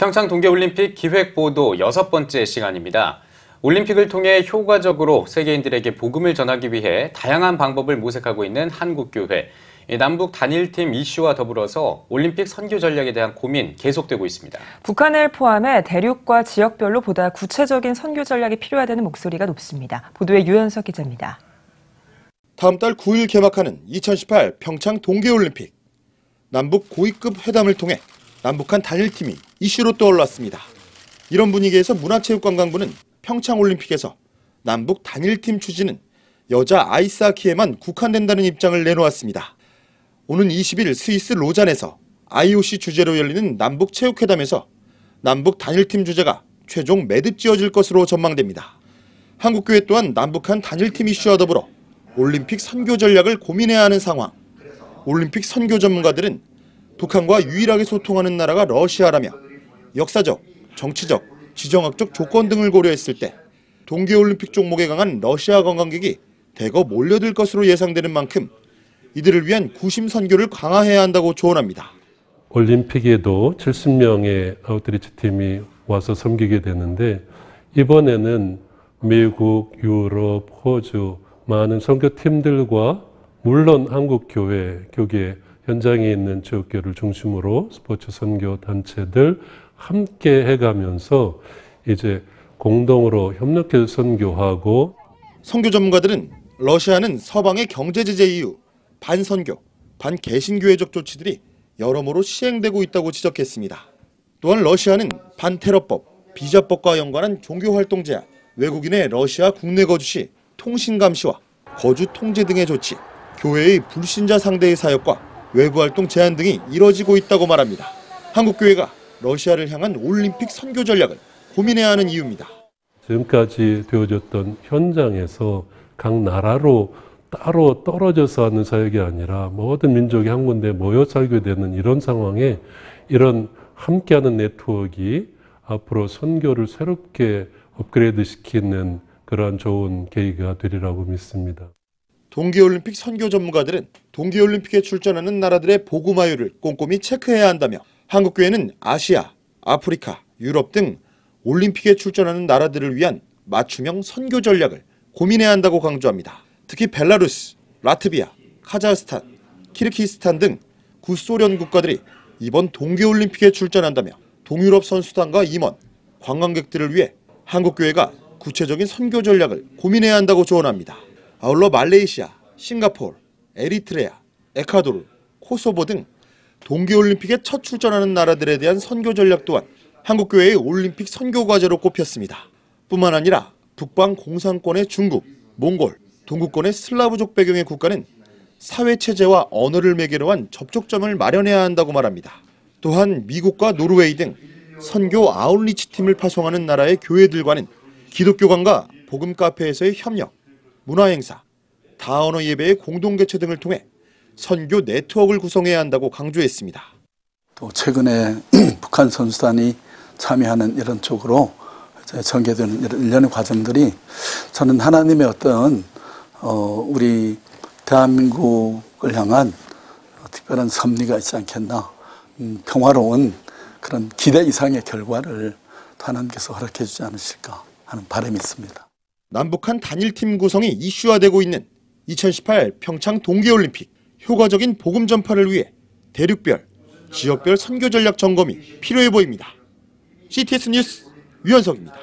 평창 동계올림픽 기획보도 6번째 시간입니다. 올림픽을 통해 효과적으로 세계인들에게 복음을 전하기 위해 다양한 방법을 모색하고 있는 한국교회. 남북 단일팀 이슈와 더불어서 올림픽 선교 전략에 대한 고민 계속되고 있습니다. 북한을 포함해 대륙과 지역별로 보다 구체적인 선교 전략이 필요하다는 목소리가 높습니다. 보도에 유현석 기자입니다. 다음 달 9일 개막하는 2018 평창 동계올림픽. 남북 고위급 회담을 통해 남북한 단일팀이 이슈로 떠올랐습니다. 이런 분위기에서 문화체육관광부는 평창올림픽에서 남북 단일팀 추진은 여자 아이스하키에만 국한된다는 입장을 내놓았습니다. 오는 20일 스위스 로잔에서 IOC 주재로 열리는 남북체육회담에서 남북 단일팀 주제가 최종 매듭지어질 것으로 전망됩니다. 한국교회 또한 남북한 단일팀 이슈와 더불어 올림픽 선교 전략을 고민해야 하는 상황. 올림픽 선교 전문가들은 북한과 유일하게 소통하는 나라가 러시아라며 역사적, 정치적, 지정학적 조건 등을 고려했을 때 동계올림픽 종목에 강한 러시아 관광객이 대거 몰려들 것으로 예상되는 만큼 이들을 위한 구심 선교를 강화해야 한다고 조언합니다. 올림픽에도 70명의 아웃리치 팀이 와서 섬기게 되는데 이번에는 미국, 유럽, 호주 많은 선교팀들과 물론 한국교회, 교계 현장에 있는 지역교회를 중심으로 스포츠 선교 단체들 함께 해가면서 이제 공동으로 협력해서 선교하고. 선교 전문가들은 러시아는 서방의 경제 제재 이후 반선교, 반개신교회적 조치들이 여러모로 시행되고 있다고 지적했습니다. 또한 러시아는 반테러법, 비자법과 연관한 종교활동 제한, 외국인의 러시아 국내 거주 시 통신 감시와 거주 통제 등의 조치, 교회의 불신자 상대의 사역과 외부 활동 제한 등이 이뤄지고 있다고 말합니다. 한국교회가 러시아를 향한 올림픽 선교 전략을 고민해야 하는 이유입니다. 지금까지 되어졌던 현장에서 각 나라로 따로 떨어져서 하는 사역이 아니라 모든 민족이 한 군데 모여 살게 되는 이런 상황에 이런 함께하는 네트워크가 앞으로 선교를 새롭게 업그레이드 시키는 그러한 좋은 계기가 되리라고 믿습니다. 동계올림픽 선교 전문가들은 동계올림픽에 출전하는 나라들의 복음화율을 꼼꼼히 체크해야 한다며 한국교회는 아시아, 아프리카, 유럽 등 올림픽에 출전하는 나라들을 위한 맞춤형 선교 전략을 고민해야 한다고 강조합니다. 특히 벨라루스, 라트비아, 카자흐스탄, 키르기스탄 등 구소련 국가들이 이번 동계올림픽에 출전한다며 동유럽 선수단과 임원, 관광객들을 위해 한국교회가 구체적인 선교 전략을 고민해야 한다고 조언합니다. 아울러 말레이시아, 싱가포르, 에리트레아, 에콰도르, 코소보 등 동계올림픽에 첫 출전하는 나라들에 대한 선교 전략 또한 한국교회의 올림픽 선교 과제로 꼽혔습니다. 뿐만 아니라 북방 공산권의 중국, 몽골, 동구권의 슬라브족 배경의 국가는 사회체제와 언어를 매개로 한 접촉점을 마련해야 한다고 말합니다. 또한 미국과 노르웨이 등 선교 아웃리치 팀을 파송하는 나라의 교회들과는 기독교관과 복음 카페에서의 협력, 문화행사, 다언어 예배의 공동개최 등을 통해 선교 네트워크를 구성해야 한다고 강조했습니다. 또 최근에 북한 선수단이 참여하는 이런 쪽으로 전개되는 이런 일련의 과정들이 저는 하나님의 어떤 우리 대한민국을 향한 특별한 섭리가 있지 않겠나, 평화로운 그런 기대 이상의 결과를 하나님께서 허락해 주지 않으실까 하는 바람이 있습니다. 남북한 단일팀 구성이 이슈화되고 있는 2018 평창 동계올림픽. 효과적인 복음 전파를 위해 대륙별, 지역별 선교 전략 점검이 필요해 보입니다. CTS 뉴스 유현석입니다.